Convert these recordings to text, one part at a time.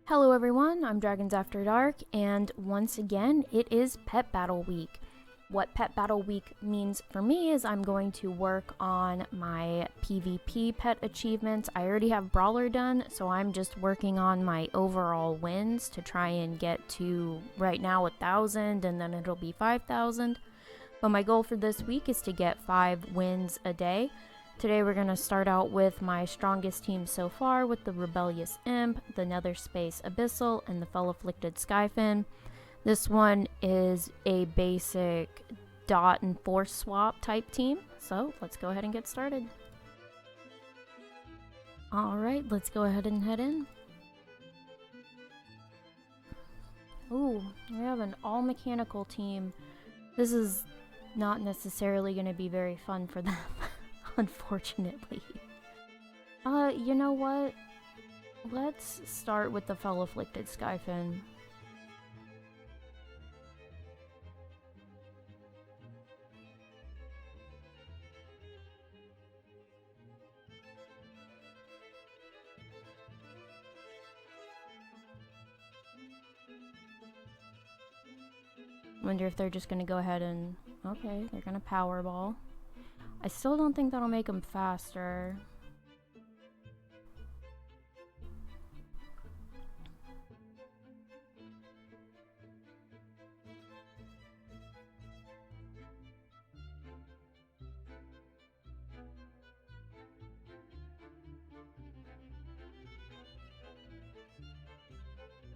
Hello everyone, I'm Dragons After Dark, and once again, it is Pet Battle Week. What Pet Battle Week means for me is I'm going to work on my PvP pet achievements. I already have Brawler done, so I'm just working on my overall wins to try and get to, right now, 1,000, and then it'll be 5,000. But my goal for this week is to get 5 wins a day. Today we're going to start out with my strongest team so far with the Rebellious Imp, the Nether Space Abyssal, and the Fell-Afflicted Skyfin. This one is a basic dot and force swap type team, so let's go ahead and get started. Alright, let's go ahead and head in. Ooh, we have an all-mechanical team. This is not necessarily going to be very fun for them. Unfortunately. You know what? Let's start with the Fell-Afflicted Skyfin. Wonder if they're just gonna go ahead and... Okay, they're gonna Powerball. I still don't think that'll make them faster.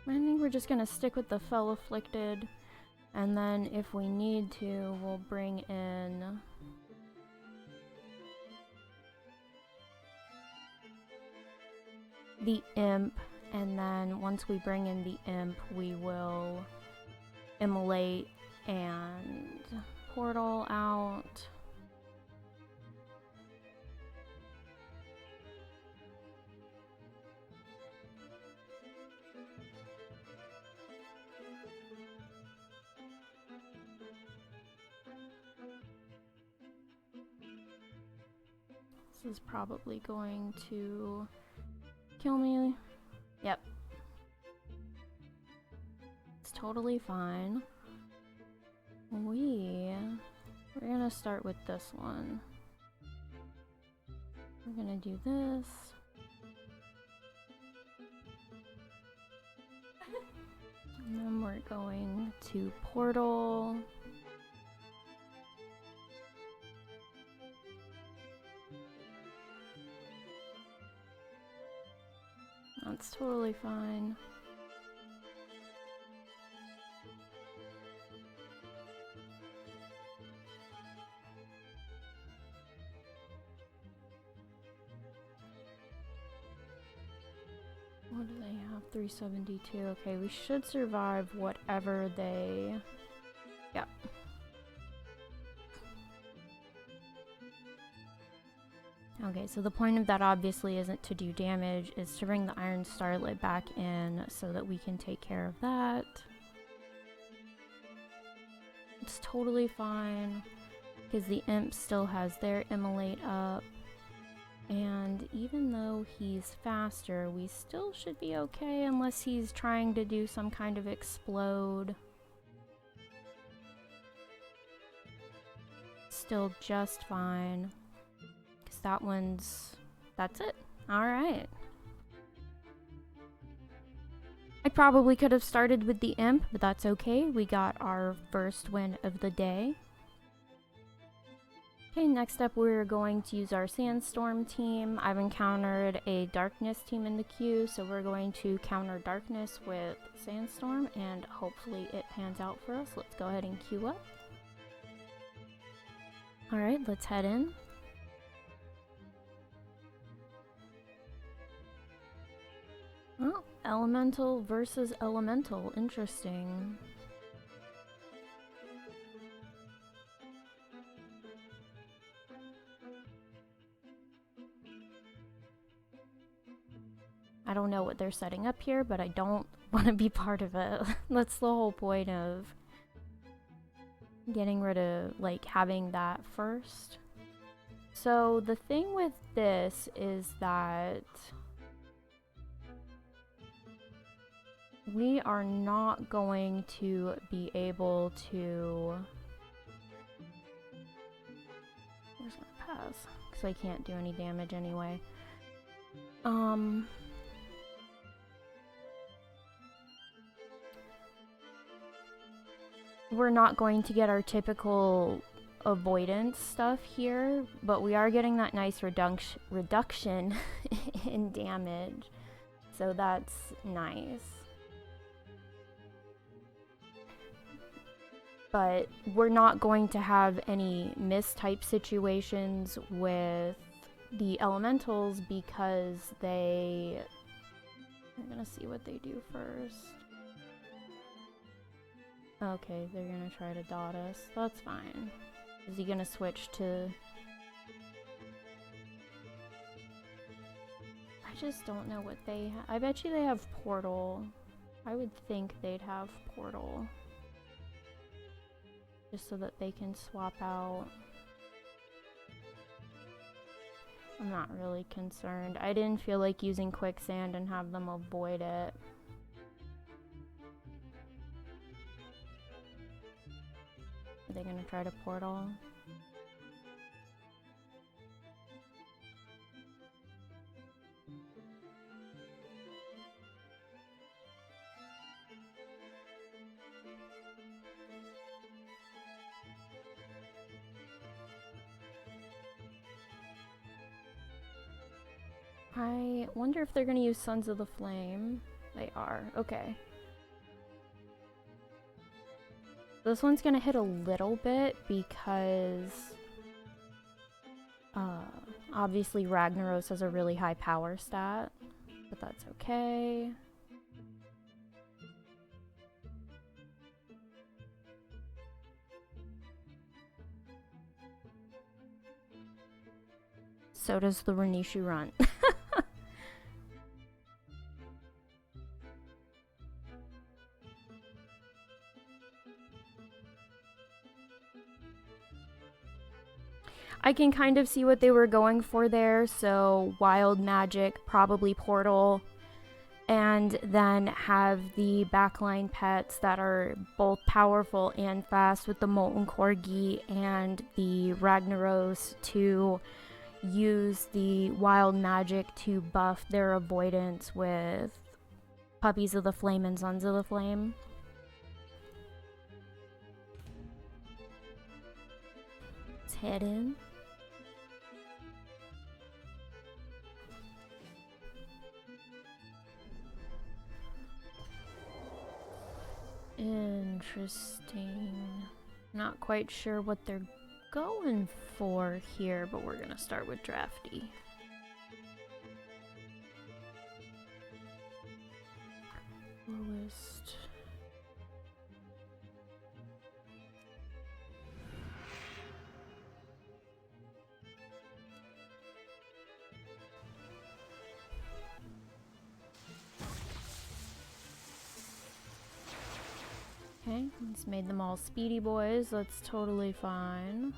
I think we're just gonna stick with the Fell-Afflicted, and then if we need to, we'll bring in... the Imp, and then once we bring in the Imp, we will immolate and portal out. This is probably going to kill me. Yep. It's totally fine. We're gonna start with this one. We're gonna do this. And then we're going to portal. That's totally fine. What do they have? 372. Okay, we should survive whatever they... Yeah. Okay, so the point of that obviously isn't to do damage, it's to bring the Iron Starlet back in so that we can take care of that. It's totally fine, because the Imp still has their Immolate up. And even though he's faster, we still should be okay unless he's trying to do some kind of explode. Still just fine. That one's... that's it. Alright. I probably could have started with the Imp, but that's okay. We got our first win of the day. Okay, next up we're going to use our Sandstorm team. I've encountered a Darkness team in the queue, so we're going to counter Darkness with Sandstorm, and hopefully it pans out for us. Let's go ahead and queue up. Alright, let's head in. Oh, Elemental versus Elemental. Interesting. I don't know what they're setting up here, but I don't want to be part of it. That's the whole point of getting rid of, like, having that first. So the thing with this is that we are not going to be able to... I'm just gonna pass, because I can't do any damage anyway. We're not going to get our typical avoidance stuff here, but we are getting that nice reduction in damage, so that's nice. But we're not going to have any mistype situations with the elementals because they... I'm gonna see what they do first. Okay, they're gonna try to dot us. That's fine. Is he gonna switch to... I just don't know what they have. I bet you they have portal. I would think they'd have portal. Just so that they can swap out. I'm not really concerned. I didn't feel like using quicksand and have them avoid it. Are they gonna try to portal? I wonder if they're gonna use Sons of the Flame. They are. Okay. This one's gonna hit a little bit because obviously Ragnaros has a really high power stat, but that's okay. So does the Renishu run. I can kind of see what they were going for there, so wild magic, probably portal, and then have the backline pets that are both powerful and fast with the Molten Corgi and the Ragnaros to use the wild magic to buff their avoidance with Puppies of the Flame and Sons of the Flame. Let's head in. Interesting. Not quite sure what they're going for here, but we're gonna start with Drafty. Lowest. Okay, it's made them all speedy boys. That's totally fine.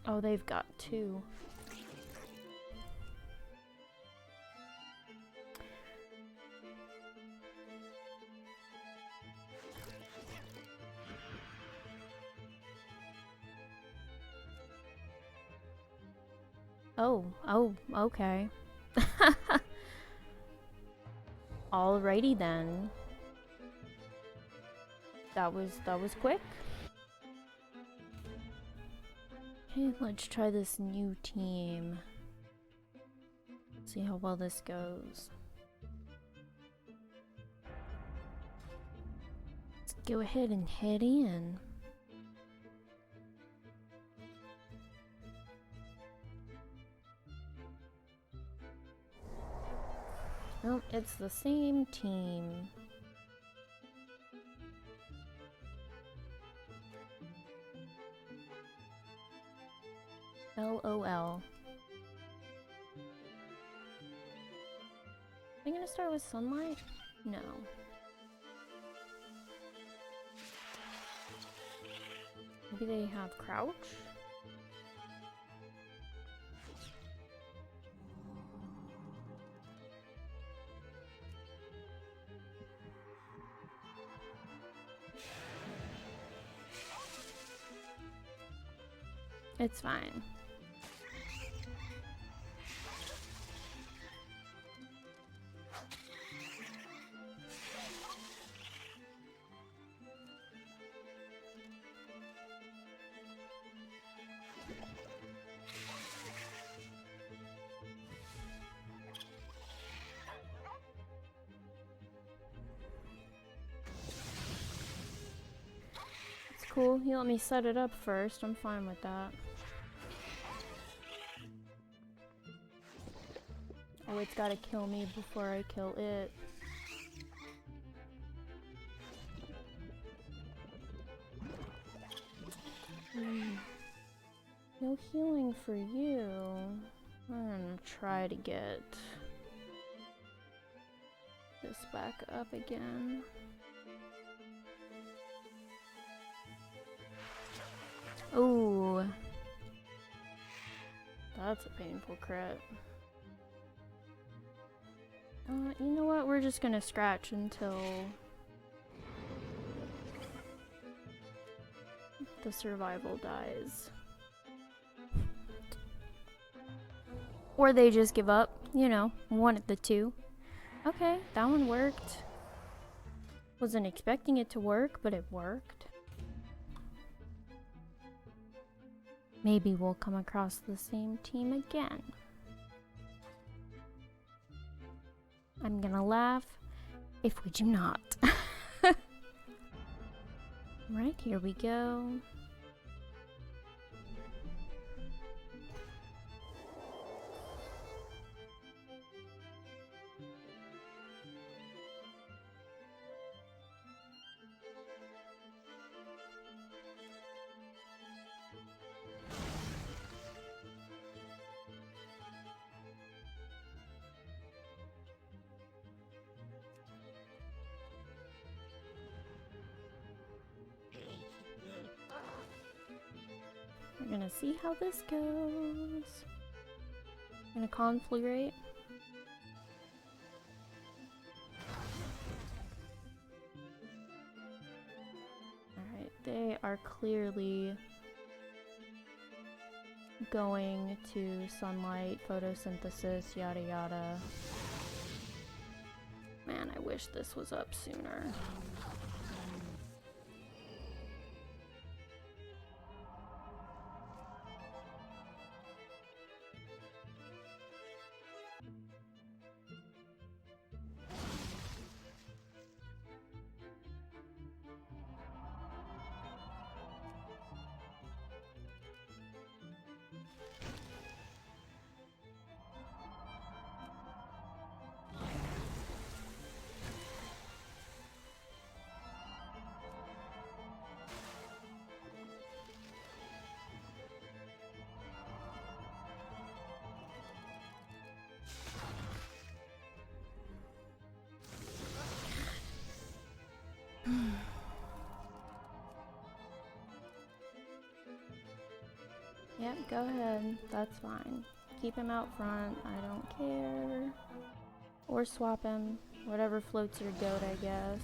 Oh, they've got two. Oh, okay. Alrighty then. That was quick. Okay, let's try this new team. See how well this goes. Let's go ahead and head in. Oh, it's the same team. LOL. Am I gonna start with Sunlight? No. Maybe they have Crouch? It's fine. Cool, he let me set it up first. I'm fine with that. Oh, it's gotta kill me before I kill it. No healing for you. I'm gonna try to get this back up again. Ooh. That's a painful crit. You know what? We're just gonna scratch until the survival dies. Or they just give up, you know, one of the two. Okay, that one worked. Wasn't expecting it to work, but it worked. Maybe we'll come across the same team again. I'm gonna laugh if we do not. Right, here we go. We're gonna see how this goes. Gonna conflagrate. Alright, they are clearly going to sunlight, photosynthesis, yada yada. Man, I wish this was up sooner. Yep, go ahead. That's fine. Keep him out front. I don't care. Or swap him. Whatever floats your goat, I guess.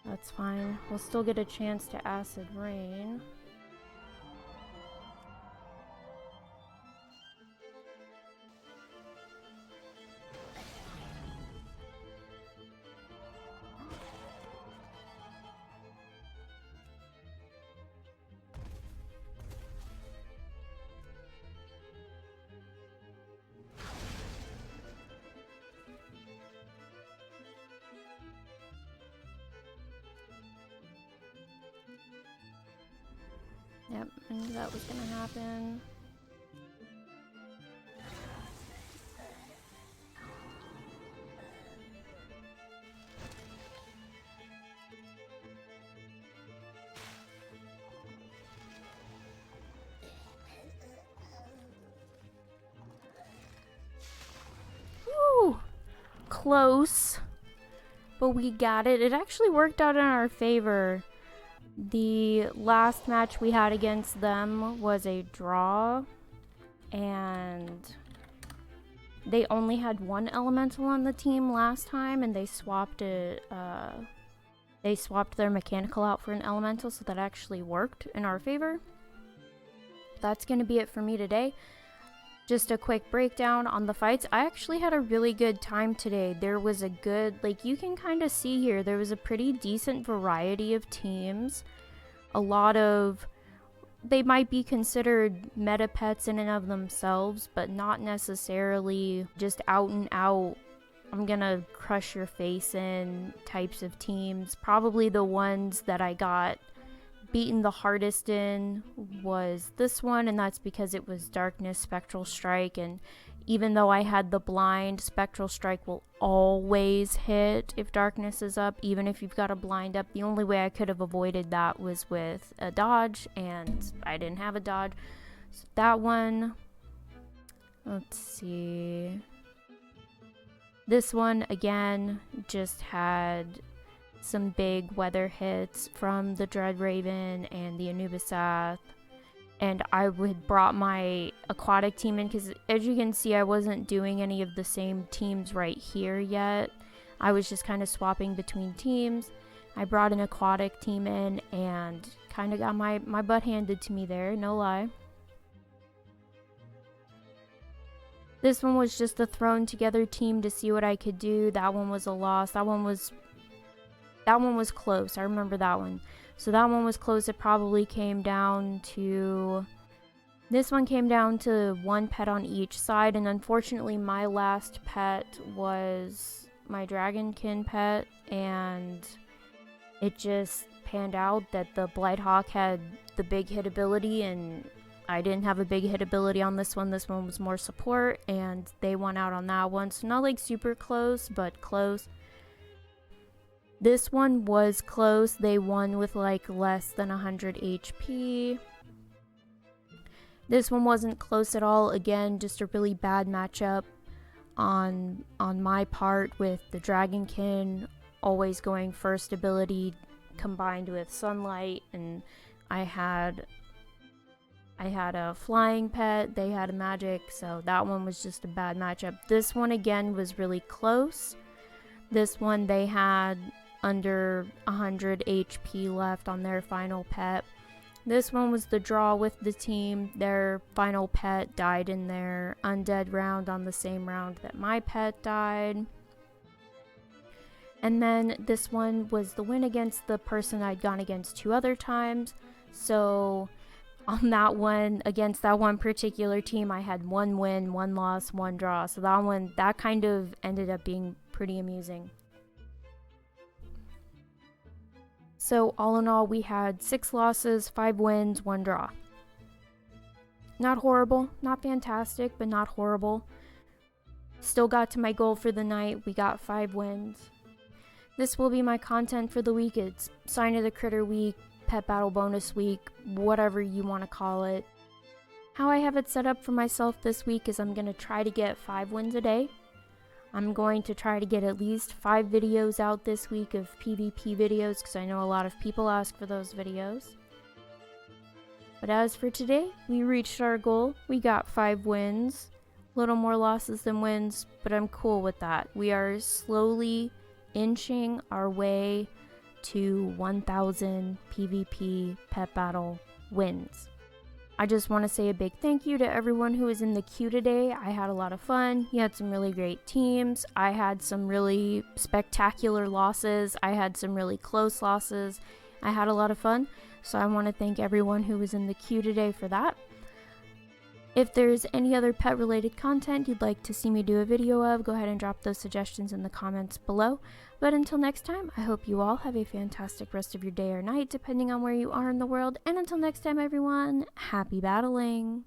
That's fine. We'll still get a chance to acid rain. Yep, I knew that was gonna happen. close, but we got it. It actually worked out in our favor. The last match we had against them was a draw, and they only had one elemental on the team last time, and they swapped it. They swapped their mechanical out for an elemental, so that actually worked in our favor. That's going to be it for me today. Just a quick breakdown on the fights. I actually had a really good time today. There was a good, like you can kind of see here, there was a pretty decent variety of teams. A lot of, they might be considered meta pets in and of themselves, but not necessarily just out and out, I'm gonna crush your face in types of teams. Probably the ones that I got beaten the hardest in was this one, and that's because it was Darkness, Spectral Strike, and even though I had the blind, Spectral Strike will always hit if Darkness is up, even if you've got a blind up. The only way I could have avoided that was with a dodge, and I didn't have a dodge. So that one, let's see. This one, again, just had some big weather hits from the Dread Raven and the Anubisath. And I had brought my aquatic team in because, as you can see, I wasn't doing any of the same teams right here yet. I was just kind of swapping between teams. I brought an aquatic team in and kind of got my butt handed to me there, no lie. This one was just a thrown together team to see what I could do. That one was a loss. That one was close. I remember that one. So that one was close. It probably came down to, this one came down to one pet on each side, and unfortunately my last pet was my Dragonkin pet, and it just panned out that the Blighthawk had the big hit ability, and I didn't have a big hit ability on this one. This one was more support, and they won out on that one. So not like super close, but close. This one was close. They won with like less than 100 HP. This one wasn't close at all. Again, just a really bad matchup on my part with the Dragonkin always going first ability combined with Sunlight, and I had a flying pet, they had a magic, so that one was just a bad matchup. This one again was really close. This one they had under 100 HP left on their final pet. This one was the draw with the team. Their final pet died in their undead round on the same round that my pet died. And then this one was the win against the person I'd gone against 2 other times. So on that one, against that one particular team, I had 1 win, 1 loss, 1 draw. So that one, that kind of ended up being pretty amusing. So all in all, we had 6 losses, 5 wins, 1 draw. Not horrible, not fantastic, but not horrible. Still got to my goal for the night. We got 5 wins. This will be my content for the week. It's Sign of the Critter week, Pet Battle bonus week, whatever you want to call it. How I have it set up for myself this week is I'm going to try to get 5 wins a day. I'm going to try to get at least 5 videos out this week of PvP videos, because I know a lot of people ask for those videos. But as for today, we reached our goal. We got 5 wins. A little more losses than wins, but I'm cool with that. We are slowly inching our way to 1,000 PvP Pet Battle wins. I just want to say a big thank you to everyone who was in the queue today. I had a lot of fun. You had some really great teams. I had some really spectacular losses. I had some really close losses. I had a lot of fun. So I want to thank everyone who was in the queue today for that. If there's any other pet related content you'd like to see me do a video of, go ahead and drop those suggestions in the comments below. But until next time, I hope you all have a fantastic rest of your day or night, depending on where you are in the world. And until next time, everyone, happy battling!